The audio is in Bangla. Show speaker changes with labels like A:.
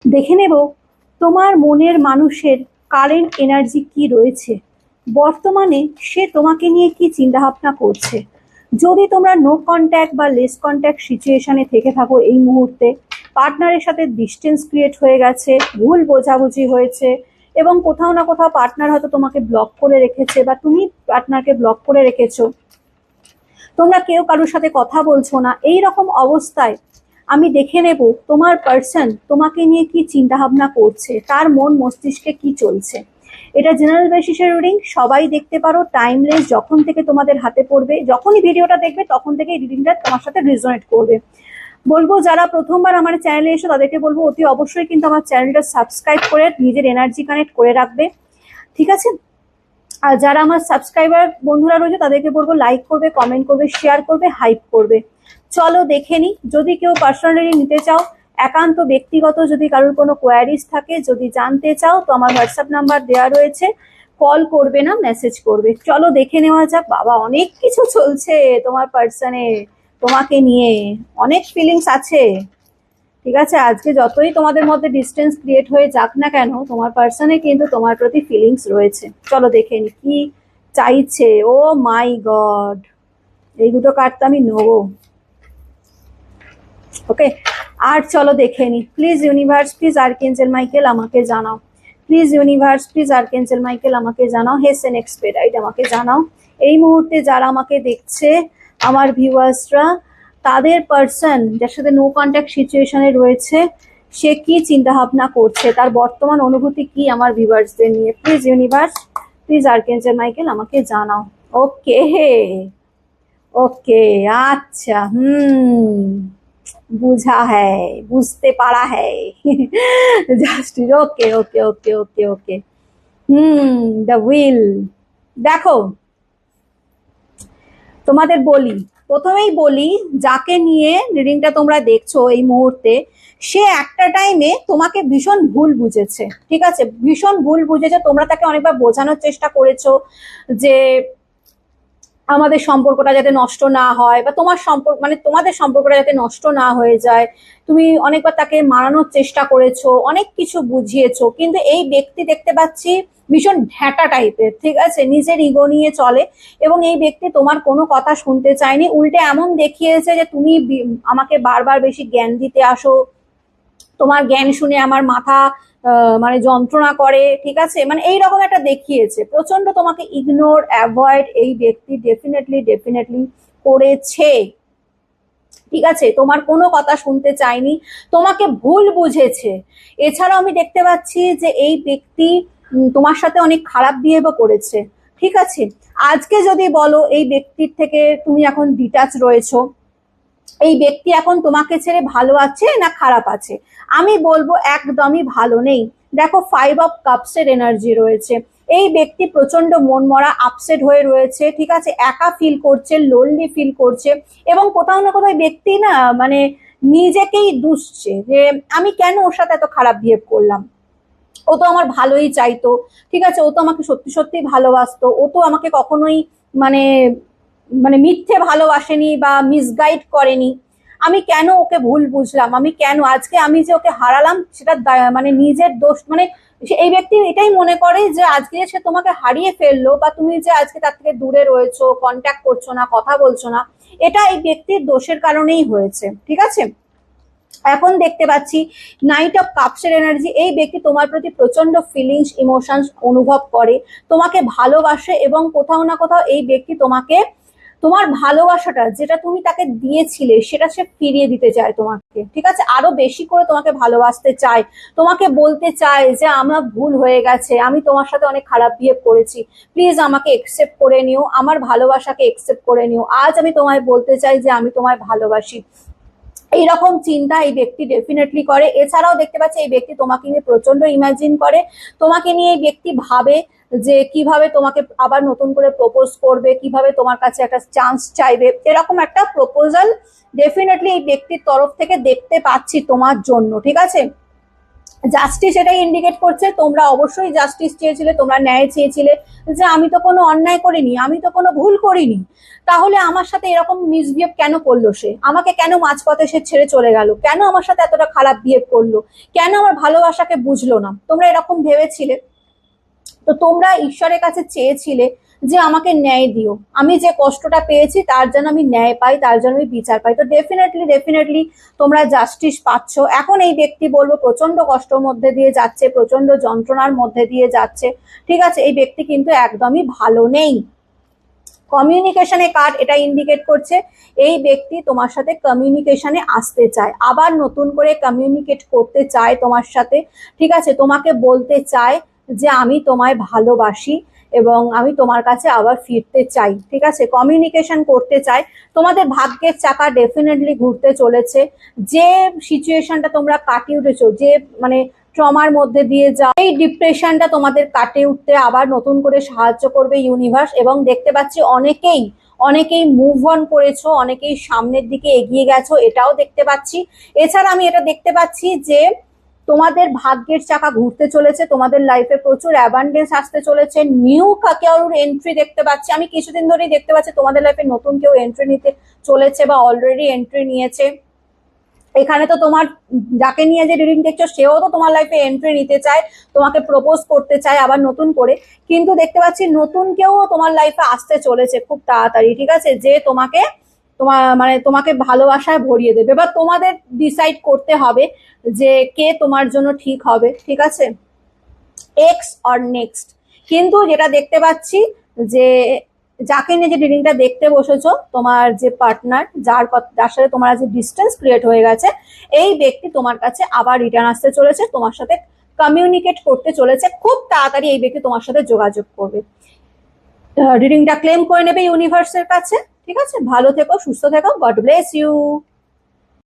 A: দেখে নেব তোমার মনের মানুষের কারেন্ট এনার্জি কি রয়েছে, বর্তমানে সে তোমাকে নিয়ে কি চিন্তাভাবনা করছে। যদি তোমরা নো কন্ট্যাক্ট বা লেস কন্ট্যাক্ট সিচুয়েশনে থেকে থাকো, এই মুহূর্তে পার্টনারের সাথে ডিস্টেন্স ক্রিয়েট হয়ে গেছে, ভুল বোঝাবুঝি হয়েছে, এবং কোথাও না কোথাও পার্টনার হয়তো তোমাকে ব্লক করে রেখেছে বা তুমি পার্টনারকে ব্লক করে রেখেছো, তোমরা কেউ কারোর সাথে কথা বলছো না, এই রকম অবস্থায় আমি দেখে নেব তোমার পার্সন তোমাকে নিয়ে কি চিন্তা ভাবনা করছে, তার মন মস্তিষ্কে কি চলছে। এটা জেনারেল বেসিসের রিডিং, সবাই দেখতে পারো, টাইমলেস। যখন থেকে তোমাদের হাতে পড়বে, যখনই ভিডিওটা দেখবে তখন থেকে রিডিংটা তোমার সাথে রেজোনেট করবে। বলবো যারা প্রথমবার আমার চ্যানেলে এসো তাদেরকে বলবো অতি অবশ্যই কিন্তু আমার চ্যানেলটা সাবস্ক্রাইব করে নিজের এনার্জি কানেক্ট করে রাখবে, ঠিক আছে। আর যারা আমার সাবস্ক্রাইবার বন্ধুরা রয়েছে তাদেরকে বলবো লাইক করবে, কমেন্ট করবে, শেয়ার করবে, হাইপ করবে। চলো দেখে নি, যদি কেউ পার্সোনালি নিতে চাও, একান্ত ব্যক্তিগত যদি কারোর কোনো কোয়ারিজ থাকে, যদি জানতে চাও, তো আমার হোয়াটসঅ্যাপ নাম্বার দেওয়া রয়েছে, কল করবে না, মেসেজ করবে। চলো দেখে নেওয়া যাক। বাবা, অনেক কিছু চলছে তোমার পার্সনে, তোমাকে নিয়ে অনেক ফিলিংস আছে, ঠিক আছে। আজকে যতই তোমাদের মধ্যে ডিস্টেন্স ক্রিয়েট হয়ে যাক না কেন, তোমার পার্সনে কিন্তু তোমার প্রতি ফিলিংস রয়েছে। চলো দেখে নি কি চাইছে। ও মাই গড, এই দুটো কার্ড তো আমি নেবো। ওকে, আর চলো দেখে নি। Please universe, please archangel Michael আমাকে জানাও। Please universe, please archangel Michael আমাকে জানাও। হেসেন এক্সপেডাইট আমাকে জানাও। এই মুহূর্তে যারা আমাকে দেখছে, আমার ভিউয়ার্সরা, তাদের পার্সন যার সাথে নো কন্ট্যাক্ট সিচুয়েশনে রয়েছে, সে কি চিন্তা ভাবনা করছে, তার বর্তমান অনুভূতি কি আমার ভিউয়ার্সদের নিয়ে। Please universe, please archangel Michael আমাকে জানাও। ওকে, ওকে, আচ্ছা, বুঝা হ্যায়, বুঝতে পারা হ্যায়। Justice, okay okay okay okay okay. The will. দেখো, তোমাদের বলি, প্রথমেই বলি, যাকে নিয়ে রিডিংটা তোমরা দেখছো এই মুহূর্তে, সে একটা টাইমে তোমাকে ভীষণ ভুল বুঝেছে, ঠিক আছে, ভীষণ ভুল বুঝেছে। তোমরা তাকে অনেকবার বোঝানোর চেষ্টা করেছো যে আমাদের সম্পর্কটা যাতে নষ্ট না হয়, বা তোমার সম্পর্ক মানে তোমাদের সম্পর্কটা যাতে নষ্ট না হয়ে যায়। তুমি অনেকবার তাকে মানানোর চেষ্টা করেছো, অনেক কিছু বুঝিয়েছো, কিন্তু এই ব্যক্তি দেখতে পাচ্ছি ভীষণ ঢ্যাঁটা টাইপের, ঠিক আছে, নিজের ইগো নিয়ে চলে, এবং এই ব্যক্তি তোমার কোনো কথা শুনতে চায়নি। উল্টে এমন দেখিয়েছে যে তুমি আমাকে বারবার বেশি জ্ঞান দিতে আসো, তোমার জ্ঞান শুনে আমার মাথা মানে যন্ত্রণা করে, ঠিক আছে, মানে এইরকম একটা দেখিয়েছে। প্রচন্ড তোমাকে ইগনোর, অ্যাভয়েড এই ব্যক্তি ডেফিনেটলি ডেফিনেটলি করেছে, ঠিক আছে। তোমার কোনো কথা শুনতে চায়নি, তোমাকে ভুল বুঝেছে। এছাড়াও আমি দেখতে পাচ্ছি যে এই ব্যক্তি তোমার সাথে অনেক খারাপ বিহেভও করেছে, ঠিক আছে। আজকে যদি বলো এই ব্যক্তির থেকে তুমি এখন ডিটাচ রয়েছো, এই ব্যক্তি এখন তোমাকে ছেড়ে ভালো আছে না খারাপ আছে, আমি বলবো একদমই ভালো নেই। দেখো, 5 অফ কাপস এর এনার্জি রয়েছে। এই ব্যক্তি প্রচন্ড মনমরা, আপসেট হয়ে রয়েছে, ঠিক আছে, একা ফিল করছে, লোনলি ফিল করছে, এবং কোথাও না কোথাও ব্যক্তি না মানে নিজেকেই দুষছে যে আমি কেন ওর সাথে এত খারাপ বিহেভ করলাম। ও তো আমার ভালোই চাইতো, ঠিক আছে, ও তো আমাকে সত্যি সত্যি ভালোবাসতো, ও তো আমাকে কখনোই মানে মানে মিথ্যে ভালোবাসেনি বা মিসগাইড করেনি। আমি কেন ওকে ভুল বুঝলাম, আমি কেন আজকে আমি যে ওকে হারালাম সেটা মানে নিজের দোষ, মানে এই ব্যক্তি এটাই মনে করে যে আজকে সে তোমাকে হারিয়ে ফেললো, বা তুমি যে আজকে তার থেকে দূরে রয়েছো, কন্ট্যাক্ট করছো না, কথা বলছো না, এটা এই ব্যক্তির দোষের কারণেই হয়েছে, ঠিক আছে। এখন দেখতে পাচ্ছি 9 অফ কাপস এর এনার্জি। এই ব্যক্তি তোমার প্রতি প্রচন্ড ফিলিংস, ইমোশনস অনুভব করে, তোমাকে ভালোবাসে, এবং কোথাও না কোথাও এই ব্যক্তি তোমাকে তোমার ভালোবাসাটা যেটা তুমি তাকে দিয়েছিলে সেটা সে ফিরিয়ে দিতে চায় তোমাকে, ঠিক আছে, আরো বেশি করে তোমাকে ভালোবাসতে চায়, তোমাকে বলতে চায় যে আমার ভুল হয়ে গেছে, আমি তোমার সাথে অনেক খারাপ বিহেভ করেছি, প্লিজ আমাকে একসেপ্ট করে নিও, আমার ভালোবাসাকে একসেপ্ট করে নিও, আজ আমি তোমায় বলতে চাই যে আমি তোমায় ভালোবাসি। এইরকম চিন্তা এই ব্যক্তি ডেফিনেটলি করে। এছাড়াও দেখতে পাচ্ছি এই ব্যক্তি তোমাকে নিয়ে প্রচন্ড ইমাজিন করে, তোমাকে নিয়ে এই ব্যক্তি ভাবে যে কিভাবে তোমাকে আবার নতুন করে প্রপোজ করবে, কিভাবে তোমার কাছে একটা চান্স চাইবে, এরকম একটা প্রপোজাল ডেফিনেটলি এই ব্যক্তির তরফ থেকে দেখতে পাচ্ছি তোমার জন্য, ঠিক আছে। জাস্টিস এটাই ইন্ডিকেট করছে, তোমরা অবশ্যই জাস্টিস চেয়েছিলে, তোমরা ন্যায় চেয়েছিলে, যে আমি তো কোনো অন্যায় করিনি, আমি তো কোনো ভুল করিনি, তাহলে আমার সাথে এরকম মিসবিহেভ কেন করলো, সে আমাকে কেন মাঝপথে সে ছেড়ে চলে গেল, কেন আমার সাথে এতটা খারাপ বিহেভ করলো, কেন আমার ভালোবাসাকে বুঝলো না, তোমরা এরকম ভেবেছিলে। তো তোমরা ঈশ্বরের কাছে চেয়েছিলে যে আমাকে ন্যায় দিও, আমি যে কষ্টটা পেয়েছি তার জন্য আমি ন্যায় পাই, তার জন্য আমি বিচার পাই। তো ডেফিনেটলি তোমরা জাস্টিস পাচ্ছ। এখন এই ব্যক্তি বলবো প্রচন্ড কষ্টের মধ্যে দিয়ে যাচ্ছে, প্রচন্ড যন্ত্রণার মধ্যে দিয়ে যাচ্ছে, ঠিক আছে। এই ব্যক্তি কিন্তু একদমই ভালো নেই। কমিউনিকেশনে কার্ড এটা ইন্ডিকেট করছে এই ব্যক্তি তোমার সাথে কমিউনিকেশনে আসতে চায়, আবার নতুন করে কমিউনিকেট করতে চায় তোমার সাথে, ঠিক আছে। তোমাকে বলতে চায় যে আমি তোমায় ভালোবাসি এবং আমি তোমার কাছে আবার ফিরতে চাই, ঠিক আছে। কমিউনিকেশন করতে চায়। তোমাদের ভাগ্যের চাকা ডেফিনেটলি ঘুরতে চলেছে। যে সিচুয়েশনটা তোমরা কাটিয়ে উঠেছো, যে মানে ট্রমার মধ্যে দিয়ে যাও, এই ডিপ্রেশনটা তোমাদের কাটিয়ে উঠতে আবার নতুন করে সাহায্য করবে ইউনিভার্স। এবং দেখতে পাচ্ছি অনেকেই মুভ অন করেছো, অনেকেই সামনের দিকে এগিয়ে গেছো, এটাও দেখতে পাচ্ছি। এছাড়া আমি এটা দেখতে পাচ্ছি যে তোমাদের ভাগ্যের চাকা ঘুরতে চলেছে, তোমাদের লাইফে প্রচুর অ্যাবান্ডেন্স আসতে চলেছে, নিউ কাউর এন্ট্রি দেখতে পাচ্ছি। আমি কিছুদিন ধরেই দেখতে পাচ্ছি তোমাদের লাইফে নতুন কেউ এন্ট্রি নিতে চলেছে বা অলরেডি এন্ট্রি নিয়েছে। এখানে তো তোমার যাকে নিয়ে যে রিডিং দেখছো সেও তো তোমার লাইফে এন্ট্রি নিতে চায়, তোমাকে প্রপোজ করতে চায় আবার নতুন করে। কিন্তু দেখতে পাচ্ছি নতুন কেউ তোমার লাইফে আসতে চলেছে খুব তাড়াতাড়ি, ঠিক আছে, যে তোমাকে ভালোবাসায় ভরিয়ে দেবে। বা তোমাদের ডিসাইড করতে হবে যে কে তোমার জন্য ঠিক হবে, ঠিক আছে, এক্স অর নেক্সট। কিন্তু যেটা দেখতে পাচ্ছি যে যাকে নিয়ে যে রিডিংটা দেখতে বসেছো, তোমার যে পার্টনার, যার সাথে তোমার যে ডিস্টেন্স ক্রিয়েট হয়ে গেছে, এই ব্যক্তি তোমার কাছে আবার রিটার্ন আসতে চলেছে, তোমার সাথে কমিউনিকেট করতে চলেছে, খুব তাড়াতাড়ি এই ব্যক্তি তোমার সাথে যোগাযোগ করবে। রিডিংটা ক্লেম করে নেবে ইউনিভার্সের কাছে, ঠিক আছে। ভালো থেকো, সুস্থ থেকো, গড ব্লেস ইউ।